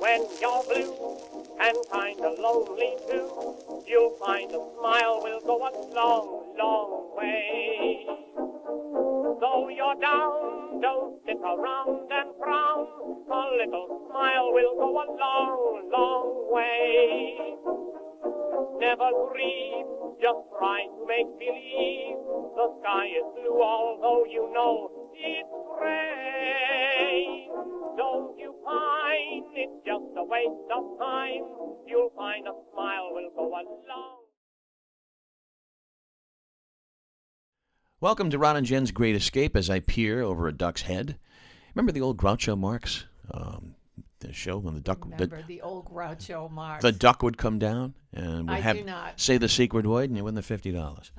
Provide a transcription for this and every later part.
When you're blue and kinda lonely too, you'll find a smile will go a long, long way. Though you're down, don't sit around and frown. A little smile will go a long, long way. Never grieve, just try to make believe the sky is blue, although you know it's gray. Don't you pine, it's just a waste of time. You'll find a smile will go a long. Welcome to Ron and Jen's Great Escape as I peer over a duck's head. Remember the old Groucho Marx? The show when the duck... Remember the old Groucho Marx. The duck would come down and would I do not. say the secret word and you win the $50.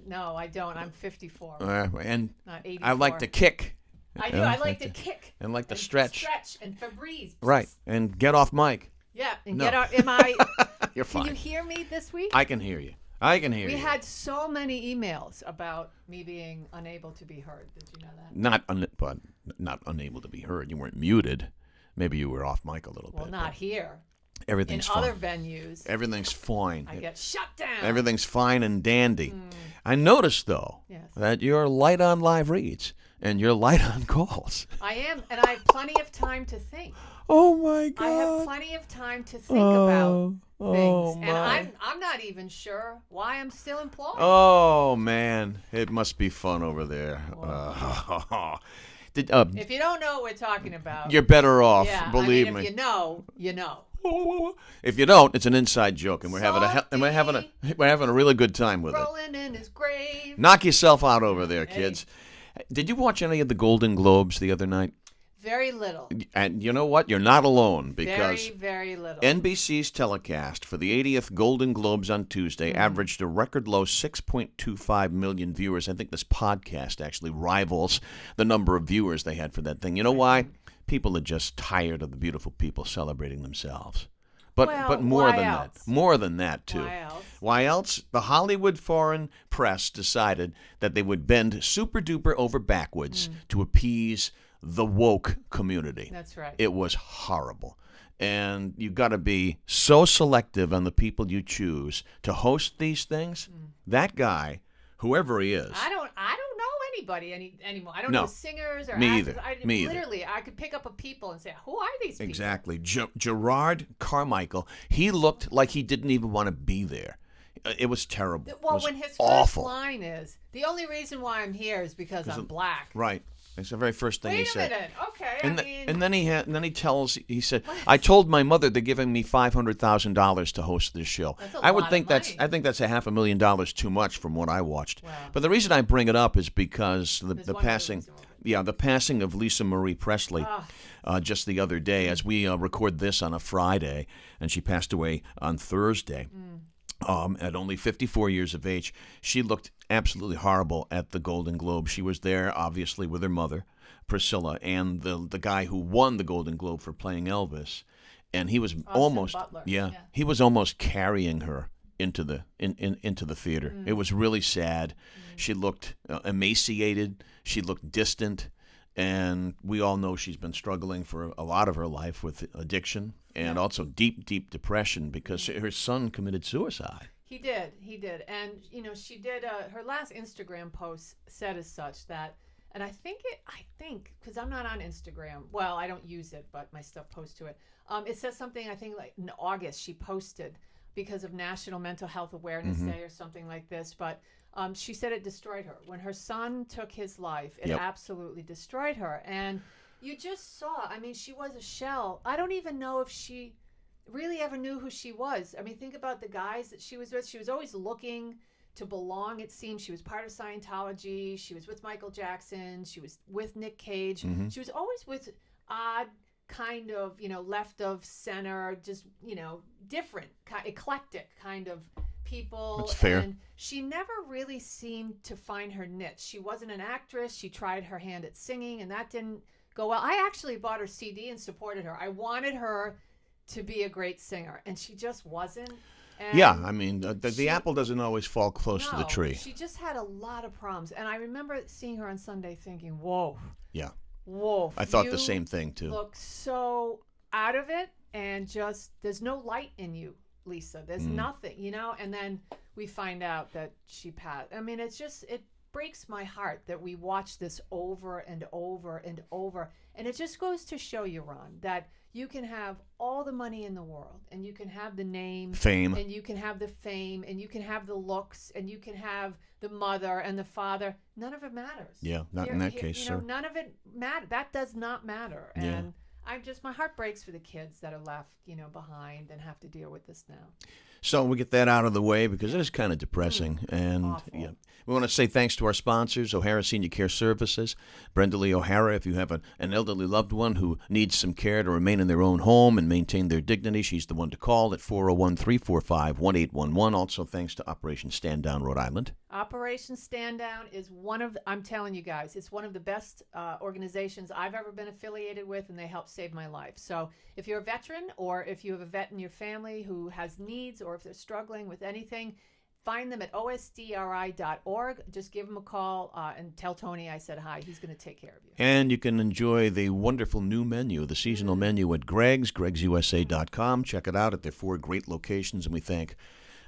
No, I don't. I'm 54. And not 84. I like to kick. I do. I like to kick. And like to stretch. Stretch and Febreze. Right. And get off mic. Yeah. And No. get out. Am I... You're fine. Can you hear me this week? I can hear you. I can hear you. We had so many emails about me being unable to be heard. Did you know that? Not unable to be heard. You weren't muted. Maybe you were off mic a little bit. Well, not here. Everything's in fine. other venues. Everything's fine. I get shut down. Everything's fine and dandy. I noticed, though, that you're light on live reads and you're light on calls. I am, and I have plenty of time to think. Oh, my God. I have plenty of time to think about things. And my. I'm not even sure why I'm still employed. Oh, man. It must be fun over there. If you don't know what we're talking about, you're better off, yeah, believe me. If you know, you know. If you don't, it's an inside joke, and we're having a really good time with Rolling in his grave. Knock yourself out over there, kids. Did you watch any of the Golden Globes the other night? Very little. And you know what? You're not alone because very, very little. NBC's telecast for the 80th Golden Globes on Tuesday averaged a record low 6.25 million viewers. I think this podcast actually rivals the number of viewers they had for that thing. You know why? People are just tired of the beautiful people celebrating themselves. But more than that. More than that, too. Why else? Why else? The Hollywood foreign press decided that they would bend super duper over backwards to appease the woke community. That's right. It was horrible. And you got to be so selective on the people you choose to host these things. That guy, whoever he is. I don't know anybody anymore. I don't No. know singers or Me actors. either. Me either. Literally, I could pick up a people and say, who are these people? Exactly. Gerard Carmichael, he looked like he didn't even want to be there. It was terrible. Well, it was when his awful. first line is, the only reason why I'm here is because I'm black. Right. That's the very first thing he said. Wait a minute. Okay. And then he said, I told my mother they're giving me $500,000 to host this show. That's a I would lot think of that's money. I think that's $500,000 too much from what I watched. Wow. But the reason I bring it up is because the There's one passing other reason. the passing of Lisa Marie Presley just the other day as we record this on a Friday, and she passed away on Thursday. At only 54 years of age. She looked absolutely horrible at the Golden Globe. She was there, obviously, with her mother, Priscilla, and the guy who won the Golden Globe for playing Elvis. And he was almost Butler. he was almost carrying her into the into the theater. It was really sad. She looked emaciated. She looked distant. And we all know she's been struggling for a lot of her life with addiction and also deep, deep depression because her son committed suicide. He did. And, she did, her last Instagram post said as such that, and I think, because I'm not on Instagram. Well, I don't use it, but my stuff posts to it. It says something, I think, like in August she posted because of National Mental Health Awareness Day or something like this. But she said it destroyed her. When her son took his life, it absolutely destroyed her. And you just saw, she was a shell. I don't even know if she really ever knew who she was. think about the guys that she was with. She was always looking to belong, it seemed. She was part of Scientology. She was with Michael Jackson. She was with Nick Cage. She was always with odd kind of, left of center, just, different, eclectic kind of people. That's fair. And she never really seemed to find her niche. She wasn't an actress. She tried her hand at singing, and that didn't go well. I actually bought her CD and supported her. I wanted her to be a great singer, and she just wasn't. And the apple doesn't always fall close to the tree. She just had a lot of problems. And I remember seeing her on Sunday thinking, whoa. Yeah. Whoa. I thought the same thing, too. Look so out of it. and just there's no light in you, Lisa. There's nothing, and then we find out that she passed. I mean, it breaks my heart that we watch this over and over and over. And it just goes to show you, Ron, that you can have all the money in the world, and you can have the name, fame, and you can have the fame, and you can have the looks, and you can have the mother and the father. None of it matters. Yeah, not in that case, sir. None of it matter. That does not matter. Yeah. And my heart breaks for the kids that are left, behind and have to deal with this now. So we get that out of the way because it is kind of depressing. And Awful. yeah, we want to say thanks to our sponsors, O'Hara Senior Care Services. Brenda Lee O'Hara, if you have an elderly loved one who needs some care to remain in their own home and maintain their dignity, she's the one to call at 401-345-1811. Also thanks to Operation Stand Down, Rhode Island. Operation Stand Down is I'm telling you guys, it's one of the best organizations I've ever been affiliated with, and they help save my life. So if you're a veteran, or if you have a vet in your family who has needs, or if they're struggling with anything, find them at osdri.org. Just give them a call and tell Tony I said hi. He's going to take care of you. And you can enjoy the wonderful new menu, the seasonal menu at gregsusa.com. Check it out at their 4 great locations, and we thank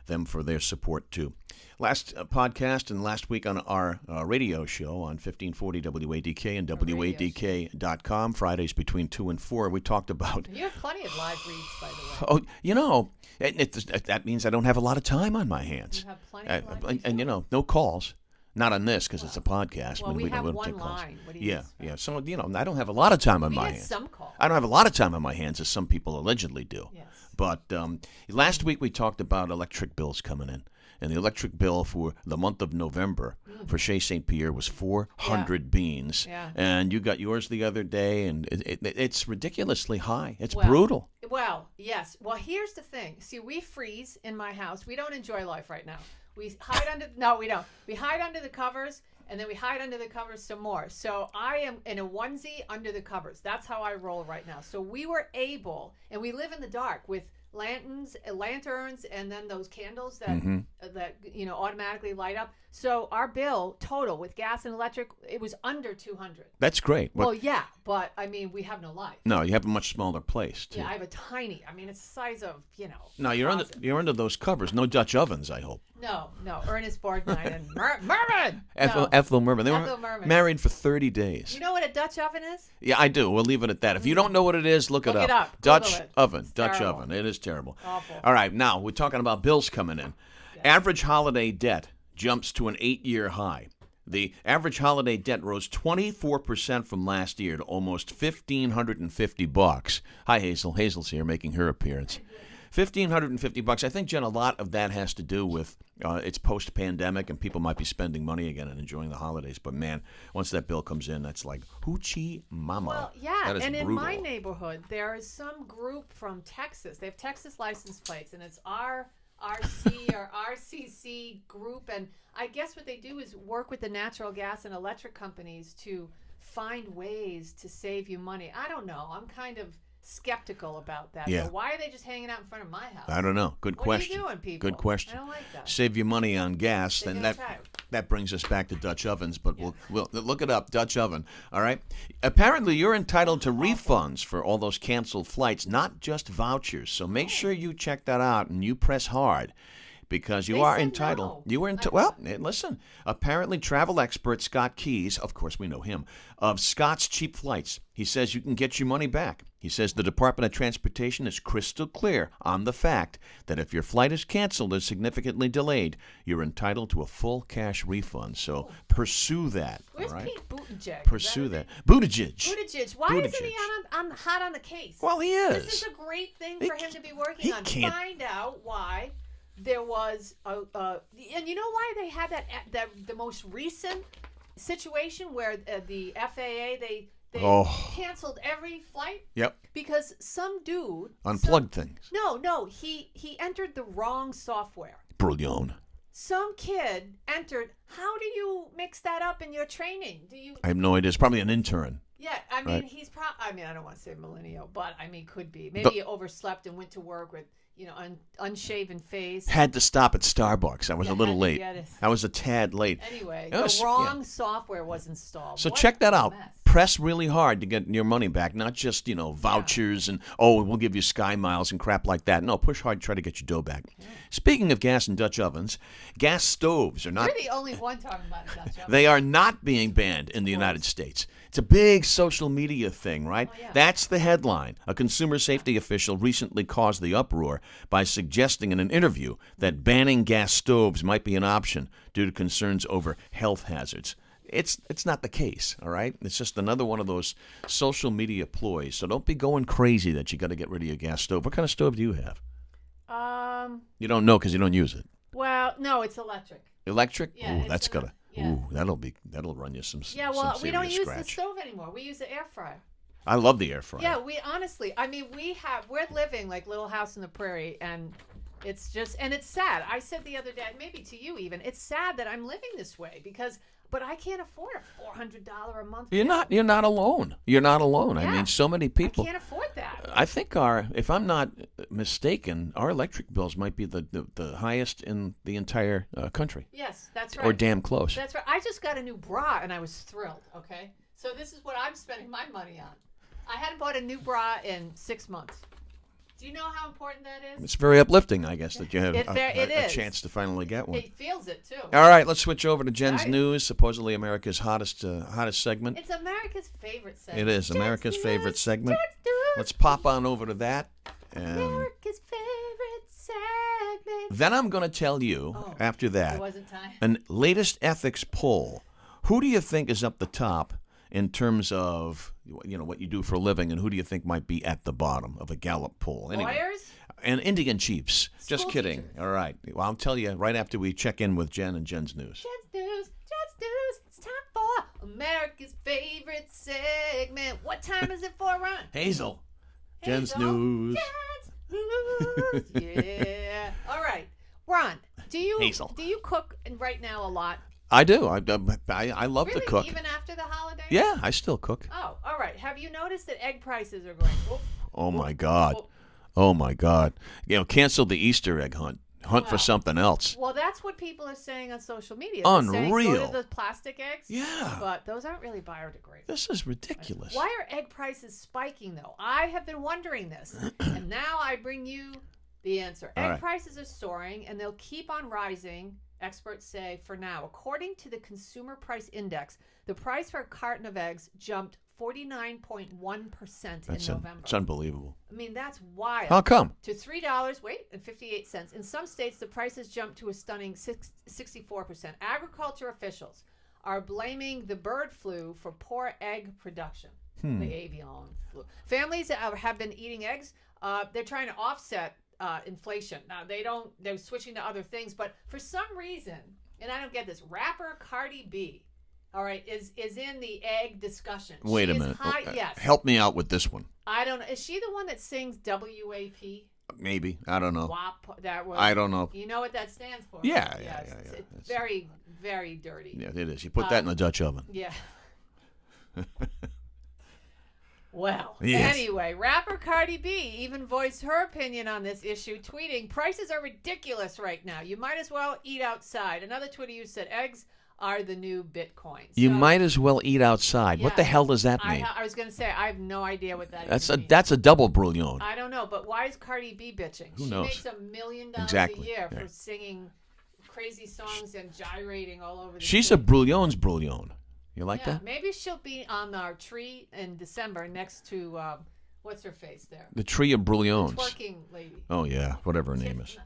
them for their support too. Last podcast and last week on our radio show on 1540 WADK and WADK.com, Fridays between 2 and 4, we talked about... You have plenty of live reads, by the way. Oh, that means I don't have a lot of time on my hands. You have plenty of live reads. And no calls. Not on this, because it's a podcast. Well, we have don't one take calls. line. What do you Yeah. So, I don't have a lot of time on my get hands. some calls. I don't have a lot of time on my hands, as some people allegedly do. Yes. But last week we talked about electric bills coming in. And the electric bill for the month of November for Chez St. Pierre was 400 beans. Yeah. And you got yours the other day, and it's ridiculously high. It's brutal. Well, yes. Well, here's the thing. See, we freeze in my house. We don't enjoy life right now. We hide under... No, we don't. We hide under the covers, and then we hide under the covers some more. So I am in a onesie under the covers. That's how I roll right now. So we were able, and we live in the dark with lanterns, and then those candles that automatically light up. So our bill total with gas and electric, it was under 200. That's great. Well, yeah, but I mean, we have no life. No, you have a much smaller place too. Yeah, I have a tiny. I mean, it's the size of No, you're under those covers. No Dutch ovens, I hope. No. Ernest Borgnine and Mervyn. Ethel Mervyn. They were married for 30 days. You know what a Dutch oven is? Yeah, I do. We'll leave it at that. If you don't know what it is, look it up. Dutch oven. It's Dutch terrible. oven. It is terrible. Awful. All right, now we're talking about bills coming in. Yes. Average holiday debt jumps to an 8-year high. The average holiday debt rose 24% from last year to almost $1,550. Hi, Hazel. Hazel's here making her appearance. $1,550. I think, Jen, a lot of that has to do with it's post-pandemic and people might be spending money again and enjoying the holidays. But, man, once that bill comes in, that's like hoochie mama. Well, yeah, that is and brutal. in my neighborhood, there is some group from Texas. They have Texas license plates, and it's RC or RCC group. And I guess what they do is work with the natural gas and electric companies to find ways to save you money. I don't know. I'm kind of skeptical about that. Yeah. So why are they just hanging out in front of my house? I don't know. Good question. What are you doing, people? Good question. I don't like that. Save you money on gas, They're then gonna that brings us back to Dutch ovens. But we'll look it up, Dutch oven. All right. Apparently, you're entitled to refunds for all those canceled flights, not just vouchers. So make sure you check that out and you press hard. Because you They are said entitled. no. You were entitled. Well, listen. Apparently, travel expert Scott Keys, of course we know him, of Scott's Cheap Flights. He says you can get your money back. He says the Department of Transportation is crystal clear on the fact that if your flight is canceled or significantly delayed, you're entitled to a full cash refund. So pursue that. Where's all right? Pete Buttigieg? Pursue that. Buttigieg. Buttigieg. Why Buttigieg. isn't he on hot on the case? Well, he is. This is a great thing He for him to be working he on. can't- Find out why there was and you know why they had that the most recent situation where the FAA they canceled every flight. Yep. Because some dude Unplugged things. No, he entered the wrong software. Brilliant. Some kid entered. How do you mix that up in your training? Do you? I have no idea. It's probably an intern. Yeah, I mean, Right. he's I mean, I don't want to say millennial, but I mean, could be. Maybe he overslept and went to work with, unshaven face. Had to stop at Starbucks. I was a little late. Yeah, I was a tad late. Anyway, It was- the wrong software was installed. So What check that a out. mess. press really hard to get your money back, not just, vouchers and, we'll give you Sky Miles and crap like that. No, push hard to try to get your dough back. Yeah. Speaking of gas and Dutch ovens, gas stoves are not... You're the only one talking about a Dutch oven. They are not being banned in the United States. It's a big social media thing, right? Oh, yeah. That's the headline. A consumer safety official recently caused the uproar by suggesting in an interview that banning gas stoves might be an option due to concerns over health hazards. It's not the case, all right? It's just another one of those social media ploys. So don't be going crazy that you got to get rid of your gas stove. What kind of stove do you have? You don't know because you don't use it. Well, no, it's electric. Electric? Yeah, Ooh, that's gotta. Yeah. Ooh, that'll run you some. Yeah, well, some we don't use scratch. the stove anymore. We use the air fryer. I love the air fryer. Yeah, we honestly, we're living like Little House on the Prairie, and it's sad. I said the other day, maybe to you even, it's sad that I'm living this way but I can't afford a $400 a month. You're not alone. You're not alone. Yeah. I mean, so many people. I can't afford that. I think if I'm not mistaken, our electric bills might be the highest in the entire country. Yes, that's right. Or damn close. That's right. I just got a new bra and I was thrilled. Okay, so this is what I'm spending my money on. I hadn't bought a new bra in 6 months. Do you know how important that is? It's very uplifting, I guess, that you have It a is. chance to finally get one. It feels it too. All right, let's switch over to Jen's Right. news, supposedly America's hottest segment. It's America's favorite segment. It is America's Jen's favorite news, segment. Jen's news. Let's pop on over to that. And America's favorite segment. then I'm going to tell you, after that, It wasn't time. an latest ethics poll. Who do you think is up the top in terms of what you do for a living, and who do you think might be at the bottom of a Gallup poll? Anyway, Lawyers? and Indian chiefs. Just School kidding. teachers. All right. Well, I'll tell you right after we check in with Jen and Jen's news. Jen's news. It's time for America's favorite segment. What time is it for, Ron? Hazel. Jen's Hazel. news. Jen's news. Yeah. All right, Ron. Do Hazel. you cook right now a lot? I do. I love Really? to cook. Even after the holidays? Yeah, I still cook. Oh, all right. Have you noticed that egg prices are going? Oh my God. Oh my God. Cancel the Easter egg hunt. Hunt for something else. Well, that's what people are saying on social media. They're saying, Unreal. go to the plastic eggs. Yeah. But those aren't really biodegradable. This is ridiculous. Why are egg prices spiking, though? I have been wondering this. And now I bring you the answer. All Egg right. prices are soaring, and they'll keep on rising, experts say, for now. According to the Consumer Price Index, the price for a carton of eggs jumped 49.1% in November. It's unbelievable. I mean, that's wild. How come? To $3.58. In some states, the prices jumped to a stunning 64%. Agriculture officials are blaming the bird flu for poor egg production. The avian flu. Families that have been eating eggs, they're trying to offset inflation. Now, they're switching to other things, but for some reason, and I don't get this, rapper Cardi B, all right, is in the egg discussion. Wait She a is minute. yes. Help me out with this one. I don't know. Is she the one that sings WAP? Maybe. I don't know. WAP. That was. I don't know. You know what that stands for? Yeah. It's very, very dirty. Yeah, it is. You put that in the Dutch oven. Yeah. Well, Yes. anyway, rapper Cardi B even voiced her opinion on this issue, tweeting, "Prices are ridiculous right now. You might as well eat outside." Another Twitter user said, "Eggs are the new Bitcoin." You So, might as well eat outside. What the yeah, hell does that mean? I was going to say, I have no idea what that That's a means. that's a double brouillon. I don't know, but why is Cardi B bitching? Who She knows? makes $1 million Exactly, a year yeah. for singing crazy songs and gyrating all over the She's a city. brouillon's brouillon. You like Yeah, that? maybe she'll be on our tree in December next to what's her face there? The tree of brouillons. Twerking lady. Oh yeah, whatever her name is.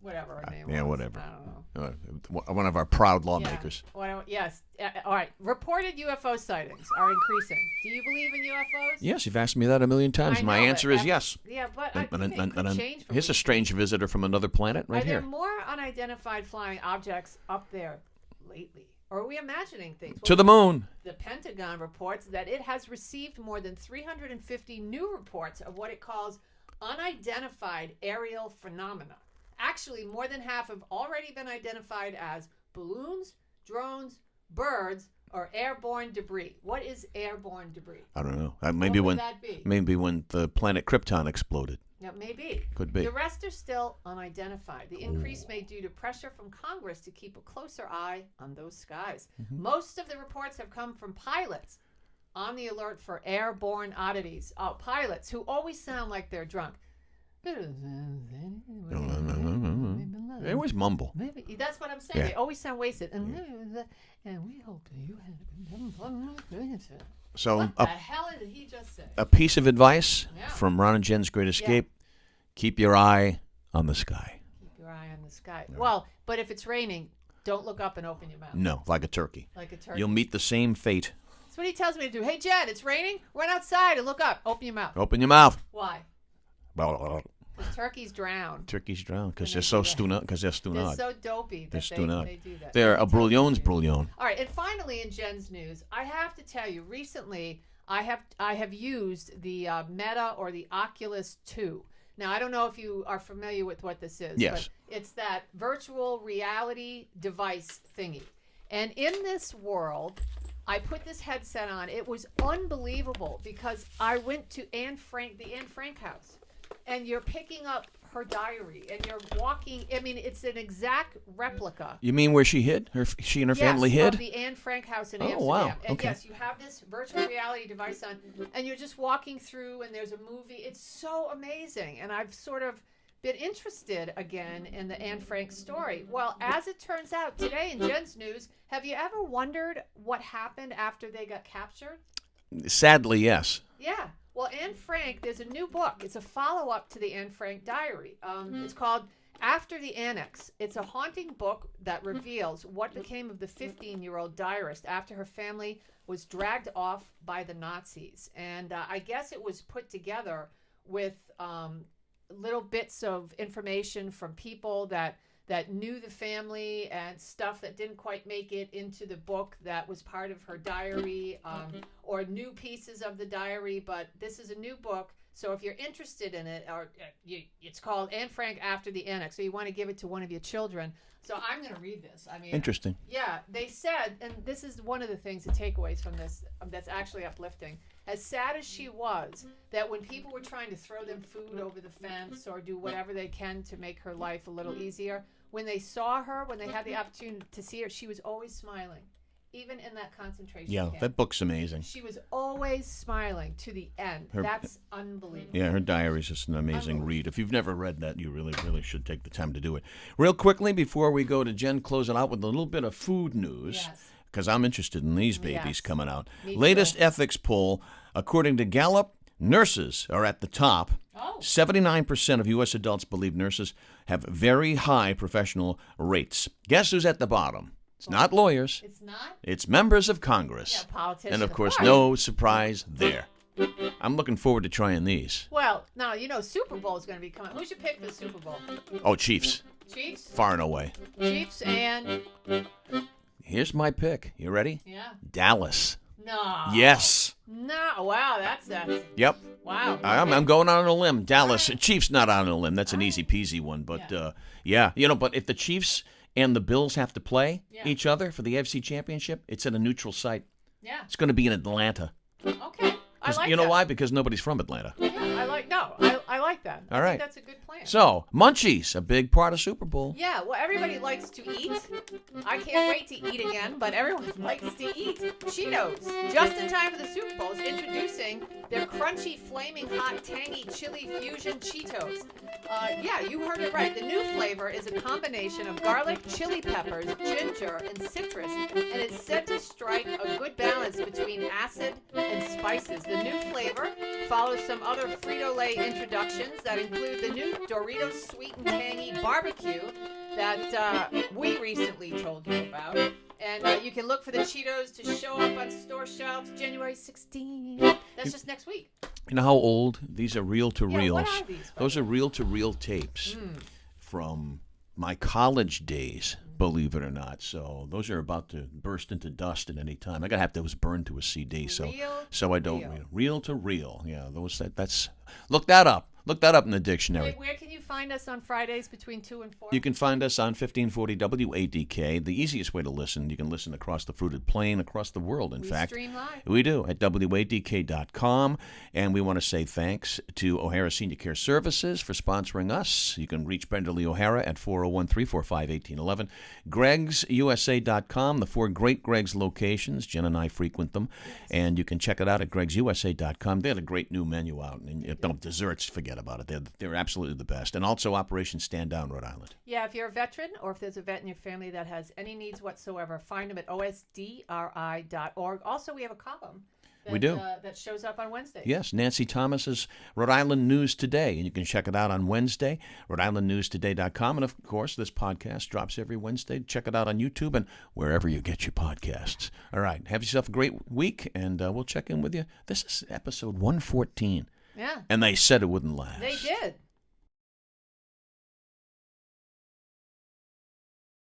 Whatever her name Yeah, was. whatever. I don't know. One of our proud lawmakers. Yeah. Yes. All right. Reported UFO sightings are increasing. Do you believe in UFOs? Yes, you've asked me that a million times. I My know, answer but is yes. Yeah, but And- I think it could change. here's a strange visitor from another planet right Are here. there more unidentified flying objects up there lately? Or are we imagining things? To the moon. The Pentagon reports that it has received more than 350 new reports of what it calls unidentified aerial phenomena. Actually, more than half have already been identified as balloons, drones, birds, or airborne debris. What is airborne debris? I don't know. What would that be? Maybe when the planet Krypton exploded. Yeah, maybe. Could be. The rest are still unidentified. The increase may due to pressure from Congress to keep a closer eye on those skies. Mm-hmm. Most of the reports have come from pilots on the alert for airborne oddities. Pilots who always sound like they're drunk. They always mumble. Maybe that's what I'm saying. Yeah. They always sound wasted. And we hope that you had So what the hell did he just say? a piece of advice Yeah. from Ron and Jen's Great Escape: keep your eye on the sky. Keep your eye on the sky. Well, but if it's raining, don't look up and open your mouth. No, like a turkey. Like a turkey. You'll meet the same fate. That's what he tells me to do. Hey, Jen, it's raining. Run outside and look up. Open your mouth. Open your mouth. Why? Because turkeys drown. Turkeys drown because And they're they so do that. stunad. Because they're They're stunad. so dopey They're that stunad. they do that. They're a Let me tell you brouillon's something. brouillon. All right, and finally in Jen's news, I have to tell you, recently I have used the Meta or the Oculus 2. Now, I don't know if you are familiar with what this is. Yes. But it's that virtual reality device thingy. And in this world, I put this headset on. It was unbelievable because I went to the Anne Frank house, and you're picking up her diary, and you're walking. I mean, it's an exact replica. You mean where she hid? She and her family hid? Of the Anne Frank house in Oh, Amsterdam. wow. And Okay. yes, you have this virtual reality device on, and you're just walking through, and there's a movie. It's so amazing, and I've sort of been interested again in the Anne Frank story. Well, as it turns out, today in Jen's news, have you ever wondered what happened after they got captured? Sadly, yes. Yeah. Well, Anne Frank, there's a new book. It's a follow-up to the Anne Frank diary. It's called After the Annex. It's a haunting book that reveals what became of the 15-year-old diarist after her family was dragged off by the Nazis. And I guess it was put together with little bits of information from people that knew the family and stuff that didn't quite make it into the book that was part of her diary, or new pieces of the diary. But this is a new book, so if you're interested in it, it's called Anne Frank After the Annex, so you want to give it to one of your children. So I'm going to read this. I mean, Interesting. yeah, they said, and this is one of the things, the takeaways from this that's actually uplifting. As sad as she was, that when people were trying to throw them food over the fence or do whatever they can to make her life a little easier, when they saw her, when they had the opportunity to see her, she was always smiling, even in that concentration Yeah, camp. that book's amazing. She was always smiling to the end. That's unbelievable. Yeah, her diary is just an amazing read. If you've never read that, you really, really should take the time to do it. Real quickly, before we go to Jen, close it out with a little bit of food news. Yes. Because I'm interested in these babies Yes. coming out. Me Latest too. ethics poll, according to Gallup, nurses are at the top. Oh. 79% of U.S. adults believe nurses have very high professional rates. Guess who's at the bottom? It's not lawyers. It's not? It's members of Congress. Yeah, politicians. And, of course, course. no surprise there. I'm looking forward to trying these. Well, now, Super Bowl is going to be coming. Who's your pick for the Super Bowl? Oh, Chiefs. Chiefs? Far and away. Chiefs and... Here's my pick. You ready? Yeah. Dallas. No. Yes. No. Wow, that's Yep. wow. I'm going out on a limb. Dallas. Chiefs not out on a limb. That's an easy peasy one. But, yeah. But if the Chiefs and the Bills have to play each other for the AFC Championship, it's at a neutral site. Yeah. It's going to be in Atlanta. Okay. I like You know that. why? Because nobody's from Atlanta. Yeah, I like that. All I right. think that's a good plan. So, munchies, a big part of Super Bowl. Yeah, well, everybody likes to eat. I can't wait to eat again, but everyone likes to eat. Cheetos, just in time for the Super Bowl, is introducing their crunchy, flaming hot, tangy chili fusion Cheetos. Yeah, you heard it right. The new flavor is a combination of garlic, chili peppers, ginger, and citrus, and it's said to strike a good balance between acid and spices. The new flavor follows some other Frito-Lay introductions that include the new Doritos Sweet and Tangy Barbecue that we recently told you about. And you can look for the Cheetos to show up on store shelves January 16th. That's just next week. You know how old? These are reel-to-reels. what are these, by Those are reel-to-reel tapes from my college days, believe it or not. So those are about to burst into dust at any time. I gotta have those burned to a CD, so I don't Reel-to-reel. reel-to-reel. Yeah, that's look that up. Look that up in the dictionary. Wait, where can you find us on Fridays between 2 and 4? You can find us on 1540 WADK. The easiest way to listen, you can listen across the fruited plain, across the world, in fact. We stream live. We do, at WADK.com. And we want to say thanks to O'Hara Senior Care Services for sponsoring us. You can reach Brenda Lee O'Hara at 401-345-1811. Greg'sUSA.com, the 4 great Greg's locations. Jen and I frequent them. Yes. And you can check it out at Greg'sUSA.com. They had a great new menu out. And desserts, forget about it. They're absolutely the best. And also Operation Stand Down, Rhode Island. Yeah, if you're a veteran or if there's a vet in your family that has any needs whatsoever, find them at osdri.org. Also, we have a column. We do. That shows up on Wednesday. Yes, Nancy Thomas's Rhode Island News Today, and you can check it out on Wednesday, Rhode-IslandNewsToday.com. And, of course, this podcast drops every Wednesday. Check it out on YouTube and wherever you get your podcasts. All right, have yourself a great week, and we'll check in with you. This is episode 114. Yeah. And they said it wouldn't last. They did.